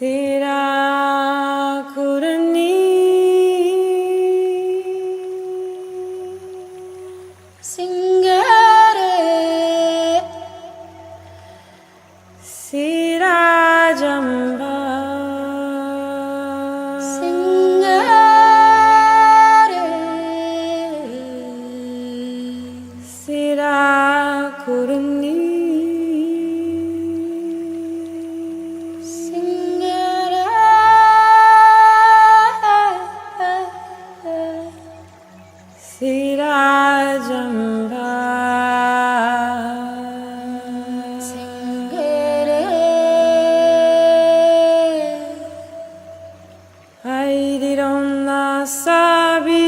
Sirakurni Singare Sirajamba Singare Sirakurni Sirajamba Singere Aidironna sabi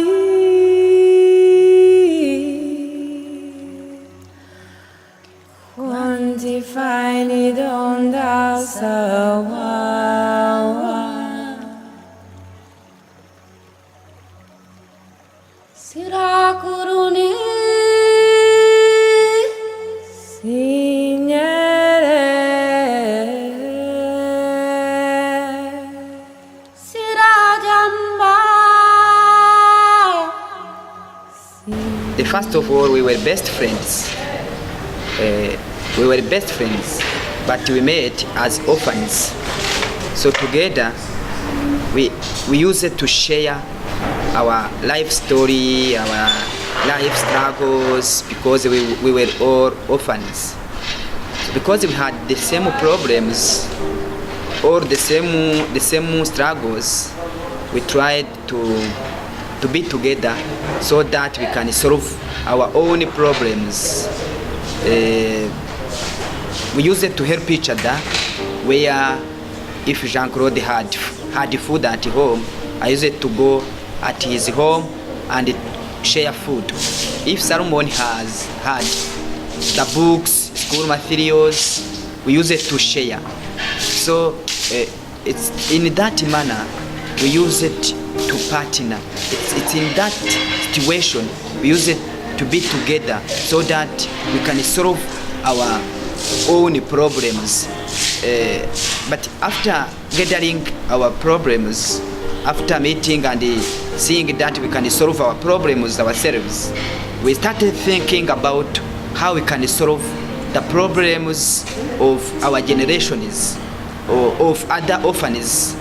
Quantify nidonda sawa Sirakuruni Signere Sirajamba. First of all, we were best friends. But we met as orphans. So together, we used to share our life story, our life struggles, because we were all orphans. So because we had the same problems or the same struggles, we tried to be together so that we can solve our own problems. We used it to help each other, where if Jean-Claude had food at home, I used it to go at his home and share food. If Solomon has had the books, school materials, we use it to share. So it's in that manner we use it to partner. It's in that situation we use it to be together so that we can solve our own problems. But after gathering our problems, after meeting and seeing that we can solve our problems ourselves, we started thinking about how we can solve the problems of our generations or of other orphans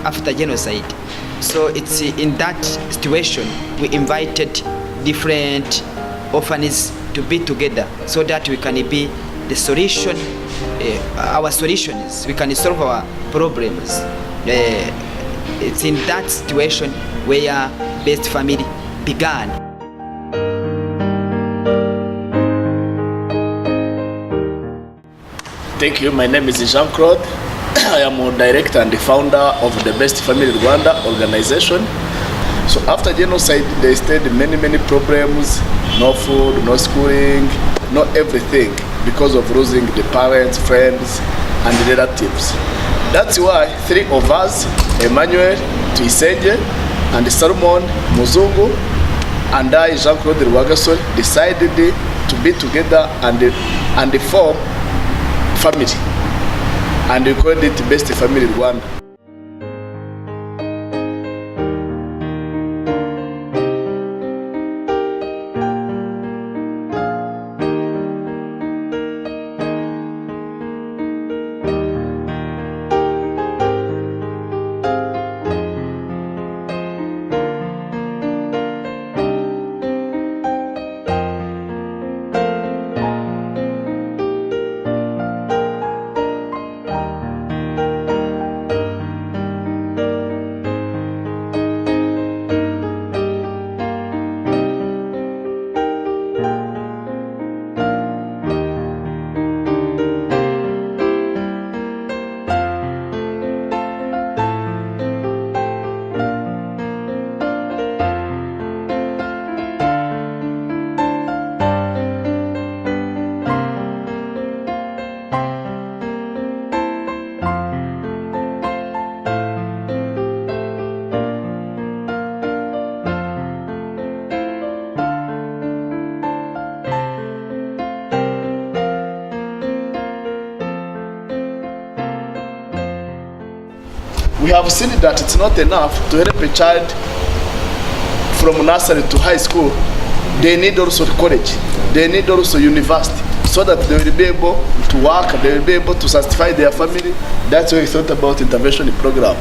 after genocide. So it's in that situation we invited different orphans to be together so that we can be the solution, our solutions, we can solve our problems. It's in that situation where Best Family began. Thank you. My name is Jean-Claude. I am a director and the founder of the Best Family Rwanda organization. So after genocide, they stayed many problems, no food, no schooling, no everything, because of losing the parents, friends, and relatives. That's why three of us, Emmanuel, Tuyisenge, and Solomon Muzungu, and I, Jean-Claude Rwagasore, decided to be together and form family. And we called it Best Family Rwanda. we have seen that it's not enough to help a child from nursery to high school. They need also college, they need also university, so that they will be able to work, they will be able to satisfy their family. That's why we thought about intervention program.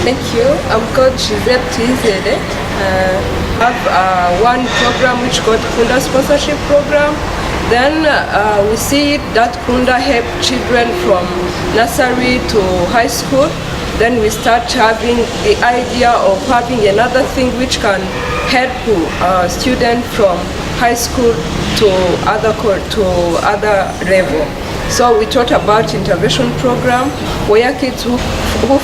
Thank you. I'm called Giselle Tizede. I have one program which called Kunda Sponsorship Program. Then we see that Kunda help children from nursery to high school. Then we start having the idea of having another thing which can help students from high school to other level. So we thought about intervention program where kids who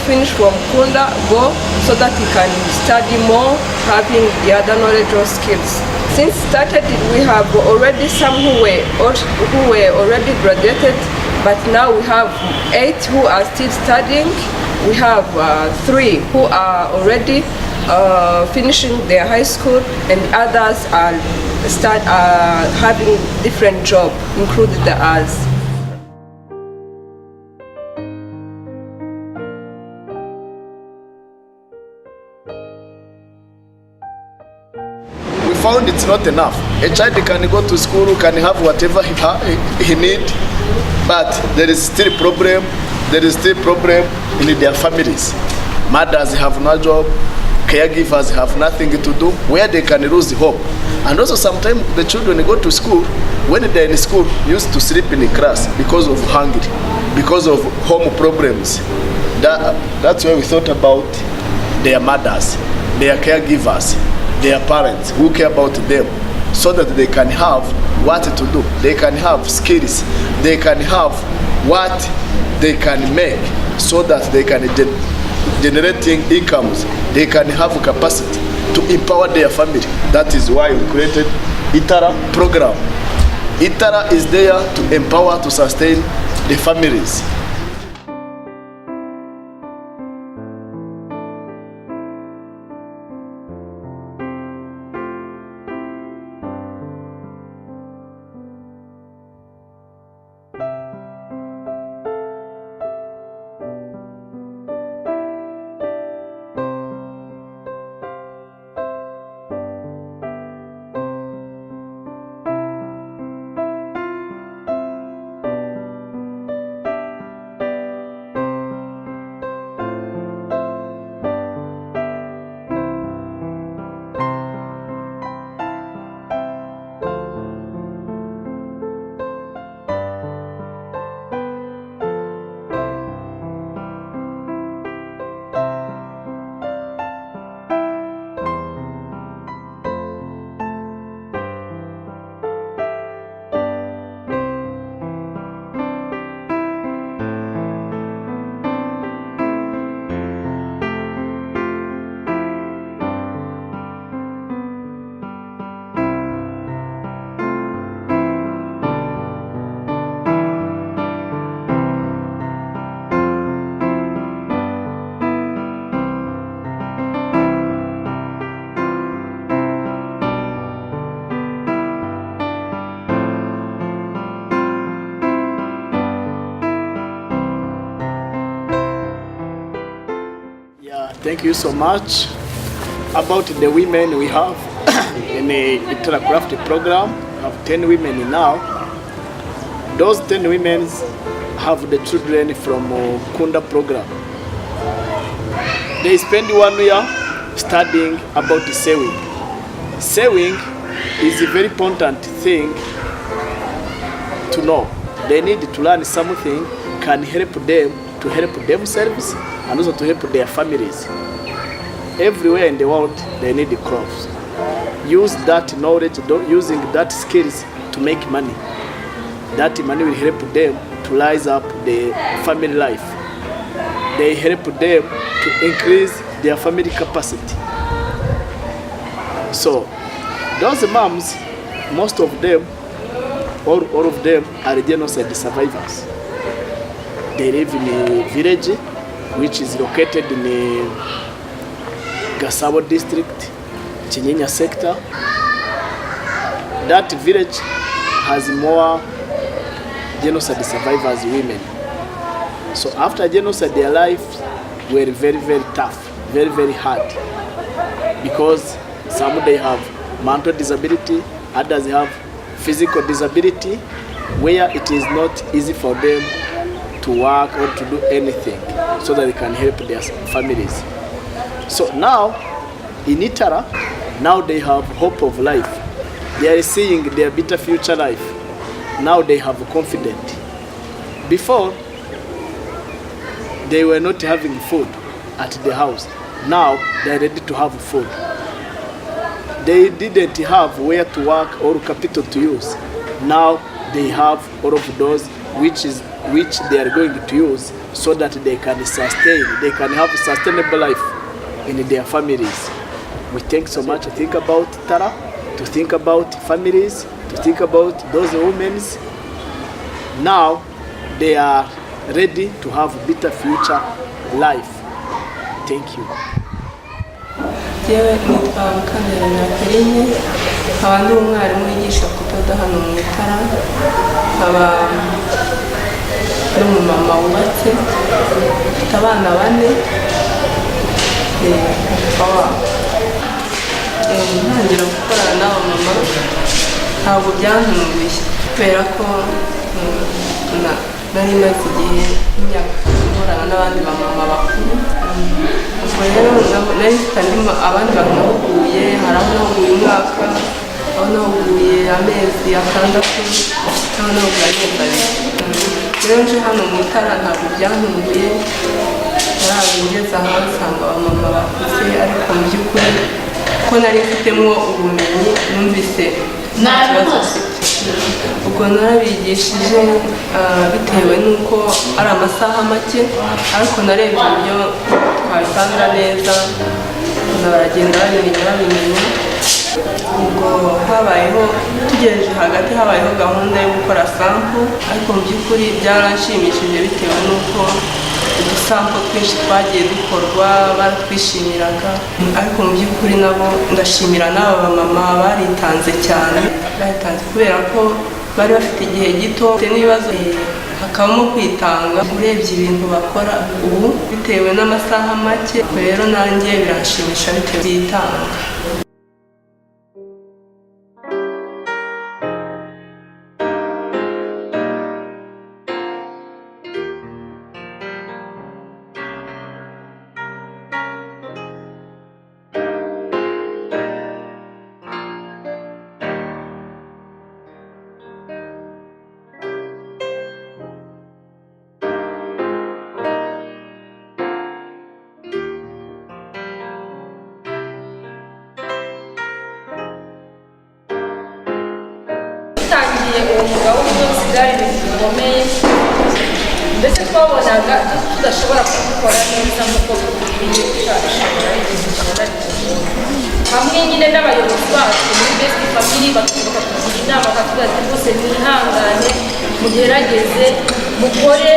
finish from Kunda go so that we can study more, having the other knowledge or skills. Since started, we have already some who were already graduated, but now we have 8 who are still studying. We have 3 who are already finishing their high school, and others are having different jobs, including us. Found it's not enough. A child can go to school, can have whatever he need, but there is still problem. There is still problem in their families. Mothers have no job, caregivers have nothing to do, where they can lose hope. And also sometimes the children go to school, when they're in school, used to sleep in the class because of hunger, because of home problems. That's why we thought about their mothers, their caregivers, their parents who care about them, so that they can have what to do, they can have skills, they can have what they can make, so that they can generating incomes, they can have capacity to empower their family. That is why we created ITARA program. ITARA is there to empower, to sustain the families. Thank you so much. About the women we have in the ITARA craft program, we have 10 women now. Those 10 women have the children from Kunda program. They spend 1 year studying about sewing. Sewing is a very important thing to know. They need to learn something can help them to help themselves and also to help their families. Everywhere in the world, they need the crops. Use that knowledge, using that skills to make money. That money will help them to rise up the family life. They help them to increase their family capacity. So, those moms, most of them, all of them are genocide survivors. They live in a village which is located in the Gasabo district, Chinyinya sector. That village has more genocide survivors women. So after genocide, their life were very, very tough, very, very hard. Because some they have mental disability, others have physical disability, where it is not easy for them to work or to do anything so that they can help their families. So now, in ITARA, now they have hope of life. They are seeing their better future life. Now they have confidence. Before, they were not having food at the house. Now they are ready to have food. They didn't have where to work or capital to use. Now they have all of those which they are going to use so that they can have a sustainable life in their families. We think so much to think about ITARA, to think about families, to think about those women. Now they are ready to have a better future life. Thank you. Yewe nitwa Mukamira Nyakarine, nkaba ndi umwarimu wigisha kudoda hano mu ITARA, nkaba n'umumama wubatse, mfite abana 4, ntangira gukorana n'aba mama ntabwo byantunguye kubera ko nari maze igihe imyaka nkorana n'abandi bamama bakuru. Ubwo rero nari mfite abandi bantu nahuguye, hari aho nahuguye umwaka, aho nahuguye amezi 6, aho nahuguye amezi 2. Rero nje hano mu ITARA ntabwo byantunguye, narabigeze aho nsanga abamama bakuze, ariko mu by'ukuri ko nari mfitemo ubumenyi numvise nta kibazo mfite. Ubwo narabigishije bitewe n'uko ari amasaha make, ariko narebye uburyo twabitanga neza, baragenda babimenya. Ubwo habayeho tugejeje hagati, habayeho gahunda yo gukora sample, ariko mu by'ukuri byaranshimishije bitewe n'uko udusample twinshi twagiye dukorwa baratwishimiraga, ariko mu by'ukuri nabo ndashimira n'aba bamama baritanze cyane, baritanze kubera ko bari bafite igihe gito n'ibibazo, hakabamo kwitanga. Urebye ibintu bakora ubu bitewe n'amasaha make, rero nanjye biranshimisha bitewe n'itanga. Tangiye uwo mugabo w'umunsi byari ibintu bikomeye, mbese twabonaga tudashobora kubikora neza nk'uko bikwiye, tutashobora hamwe nyine n'abayobozi bacu muri best family batuvuga kugira inama, bakavuga ati rwose mwihangane, mugerageze mukore,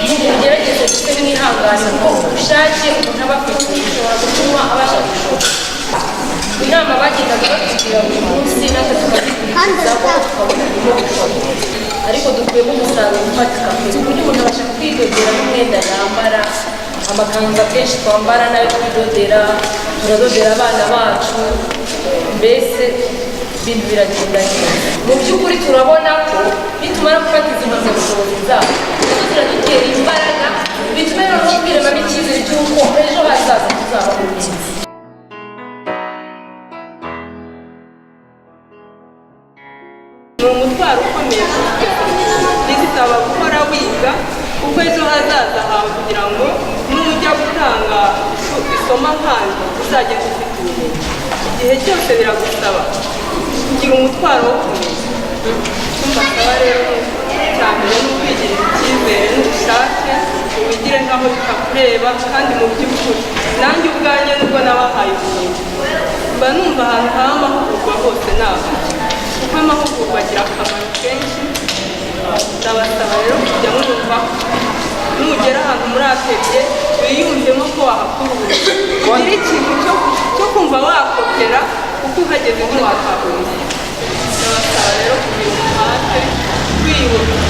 mugerageze ndetse mwihangane, kuko ubushake umuntu aba afite bushobora gutuma abasha gushora. Inama bagendaga batugira buri munsi, natwe tukazikurikizaho tukabona uburyo bishoboka, ariko dukuyemo umusaruro ufatika, ku buryo umuntu abasha kwidodera n'umwenda yambara, amakanzu akenshi twambara nayo twidodera, turadodera abana bacu, mbese ibintu biragenda neza. Mu by'ukuri turabona ko nitumara gufata izi mpamyabushobozi zabo nazo ziradutera imbaraga, bitume noneho twiremamo icyizere cy'uko ejo hazaza tuzabaho neza. Ni umutwaro ukomeye bizitaba gukora wiga, kuko ejo hazaza hawe kugira ngo nujya gutanga isomo nkandi uzajya ufite ubumenyi. Igihe cyose biragusaba kugira umutwaro wo kumenya. Mbasaba rero cyane no kwigirira icyizere n'ubushake, ubigire nk'aho bitakureba, kandi mu by'ukuri nanjye ubwanjye nubwo nabahaye ubumenyi mba numva ahantu haba amahugurwa hose naho, kuko amahugurwa agira akamaro kenshi. Ndabasaba rero kujya mwumva, nugera ahantu muri ateliye wiyumvemo ko wahakura ubumenyi, ugire ikintu cyo kumva wakopera kuko uhageze ntiwakabona. Ndabasaba rero kugira umuhate,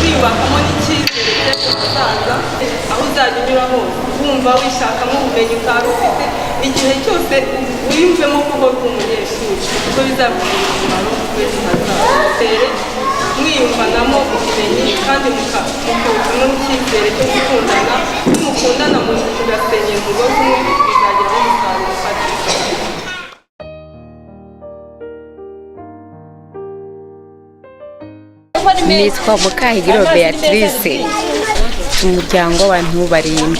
kwiyubakamo n'icyizere cy'ejo hazaza, aho uzajya unyura hose wumva wishakamo ubumenyi utari ufite, igihe cyose wiyumvemo ko uri umunyeshuri kuko bizakugirira umumaro w'ejo hazaza. Mwiyumvanamo ubumenyi kandi mukabuzamo n'icyizere cyo gukundana, nimukundana mugasenyera umugozi umwe bizageraho umusaruro ufatika. Nitwa Mukahigiro Beatrice, umuryango w'abantu 7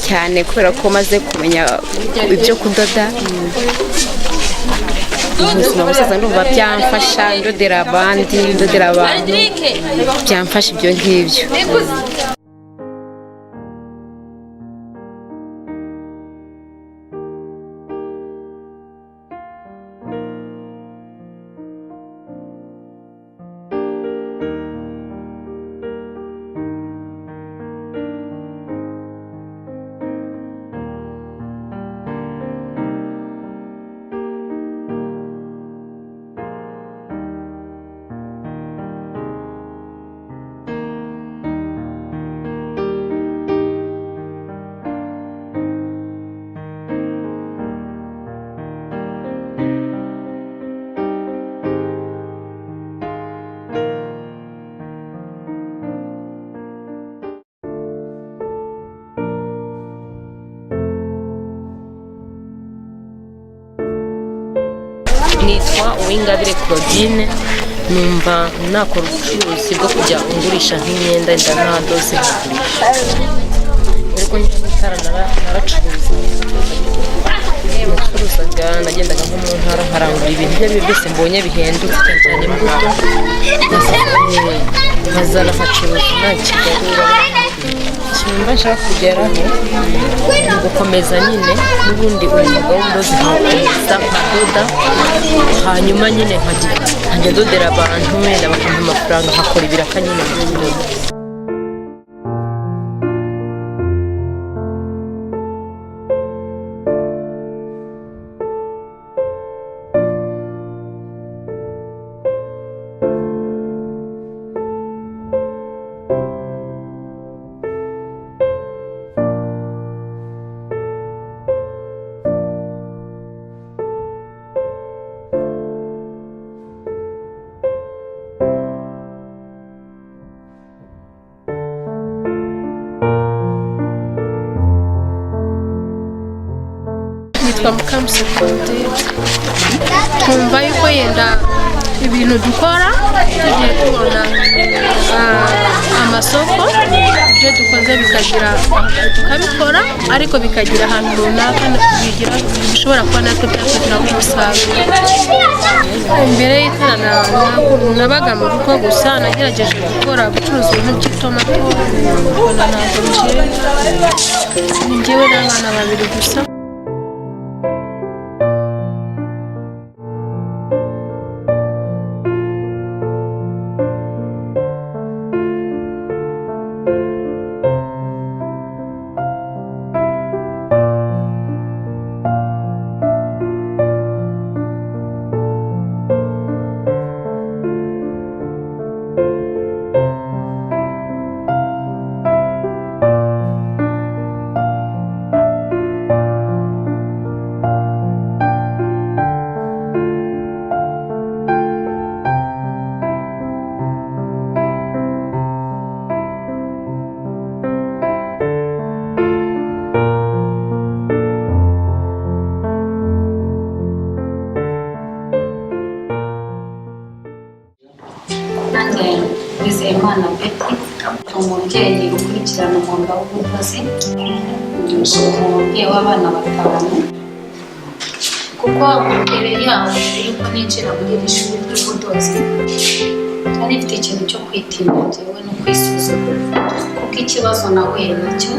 cyane kubera ko maze kumenya ibyo kudoda. Ubuzima busaza ndumva byamfasha, ndodera abandi, ndodera abantu, byamfasha ibyo ngibyo. Nitwa Uwingabire Claudine, numva nakora ubucuruzi bwo kujya ungurisha nk'imyenda ndanadose ariko ITARA naracuruza. Nacuruzaga, nagendaga nko mu ntara nkarangura ibintu ibyo byose mbonye bihendutse cyane cyane imbuto nkazana nkacuruza nta Kigali. Ikintu nshaka kugeraho ni gukomeza nyine n'ubundi umwuga w'ubudozi nkakomeza nkadoda, hanyuma nyine nkajya ndodera abantu wenda bakampa amafaranga nkakora ibiraka nyine mu kudoda. Nitwa Mukamusekonde, twumva yuko yenda ibintu dukora tugiye kubona amasoko, ibyo dukoze bikagira tukabikora ariko bikagira ahantu runaka bigira bishobora kuba natwe byatugira umusaruro. Imbere y'ITARA nabaga mu rugo gusa, nagerageje gucuruza ibintu by'itomato, mbona ntabwo njyewe n'abana 2 gusa. Imana Betty, umubyeyi ukurikirana umwuga w'ubudozi, umubyeyi w'abana 5, kuko mbere yaho yuko ninjira muri iri shuri ry'ubudozi cyane mfite ikintu cyo kwitinya njyewe no kwisuzugura, kuko ikibazo nahuye nacyo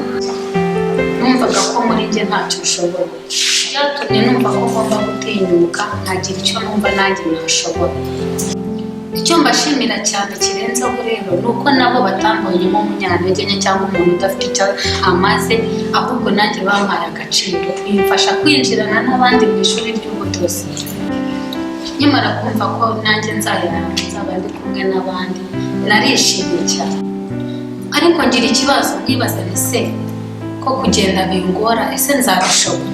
numvaga ko muri njye ntacyo nshoboye, byatumye numva ko ngomba gutinyuka nkagira icyo numva nanjye nashobora. Icyo mbashimira cyane kirenzeho rero nuko nabo batambonyemo umunyantege nke cyangwa umuntu udafite icyo amaze, ahubwo nanjye bampaye agaciro bimfasha kwinjirana n'abandi mu ishuri ry'ubudozi. Nyamara kumva ko nanjye nzaba ndi kumwe n'abandi narishimye cyane, ariko ngira ikibazo nkibaza ese ko kugenda bingora, ese nzabishobora?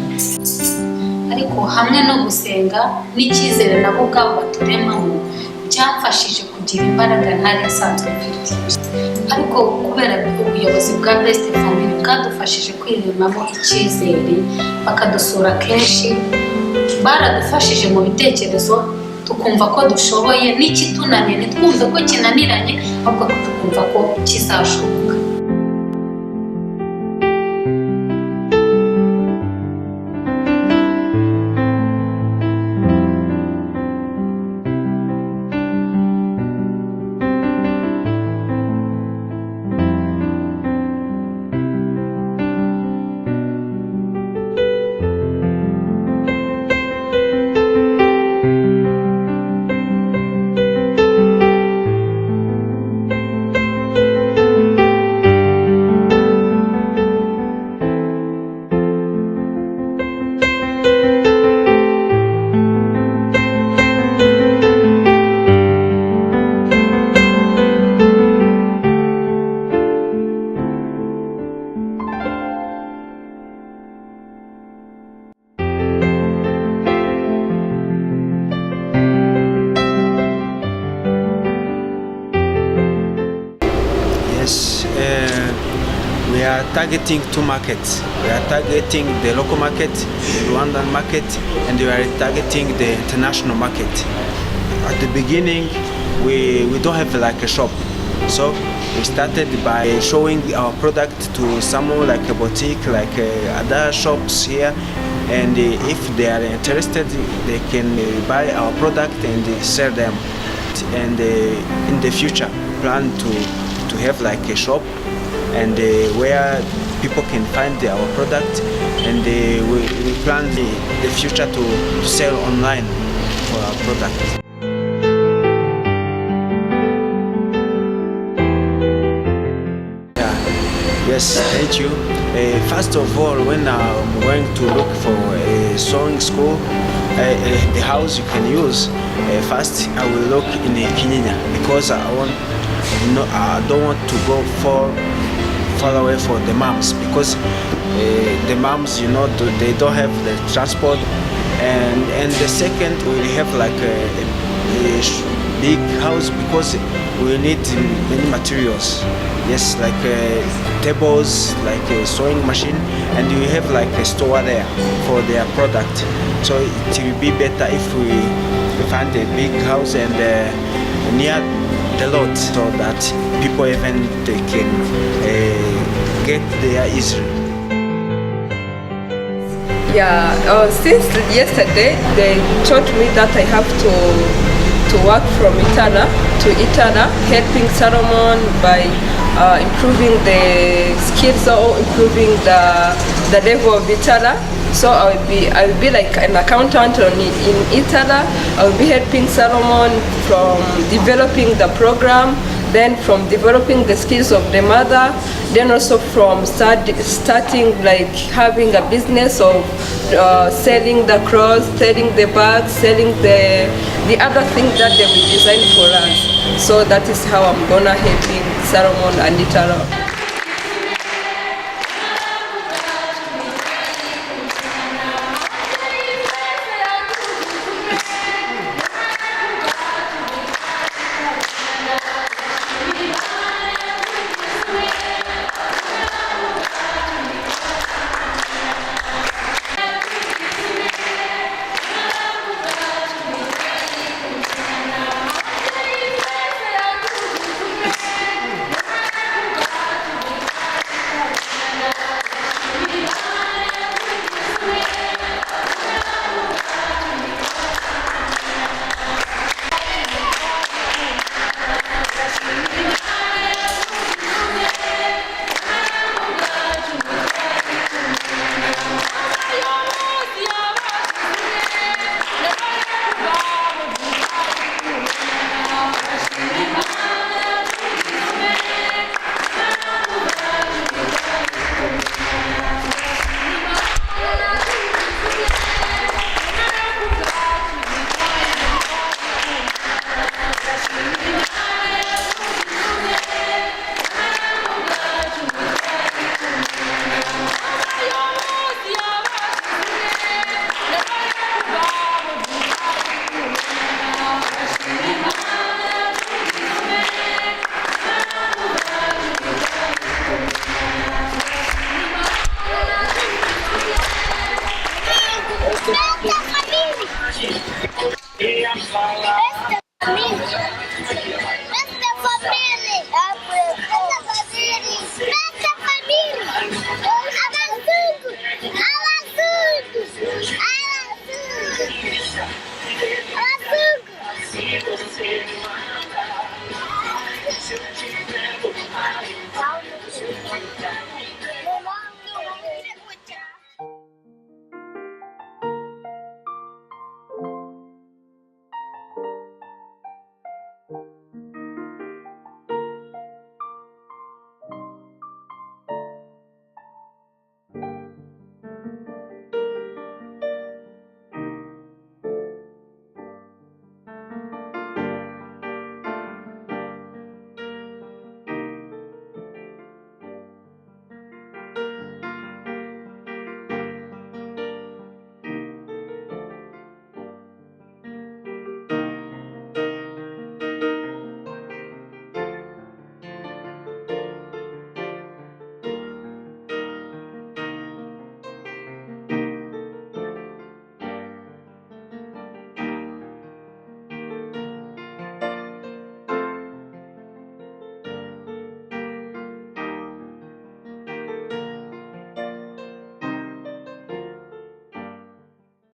Ariko hamwe no gusenga n'icyizere nabo ubwabo baturemamo byamfashije kugira imbaraga ntari nsanzwe mfite. Ariko kubera ubuyobozi bwa Best Family bwadufashije kwiremamo icyizere, bakadusura kenshi, baradufashije mu bitekerezo, tukumva ko dushoboye, n'ikitunaniye ntitwumve ko kinaniranye, ahubwo tukumva ko kizashoboka. We are targeting two markets. We are targeting the local market, the Rwandan market, and we are targeting the international market. At the beginning, we don't have like a shop, so we started by showing our product to someone like a boutique, like other shops here, and if they are interested, they can buy our product and sell them. And in the future, plan to have like a shop and where people can find our product, and we plan the future to sell online for our product. Yes, thank you. First of all, when I'm going to look for a sewing school, the house you can use, first I will look in Kinyinya, because I don't want to go far away for the moms, because the moms, they don't have the transport, and the second we have like a big house, because we need many materials. Yes, like tables, like a sewing machine, and we have like a store there for their product. So it will be better if we find a big house and near the lot, so that people even they can get there easily. Yeah, since yesterday they taught me that I have to work from ITARA, helping Solomon by improving the skills or improving the level of ITARA. So I will be like an accountant in ITARA. I will be helping Solomon from developing the program, then from developing the skills of the mother, then also from starting like having a business of selling the clothes, selling the bags, selling the other things that they will design for us. So that is how I'm gonna helping Solomon and ITARA.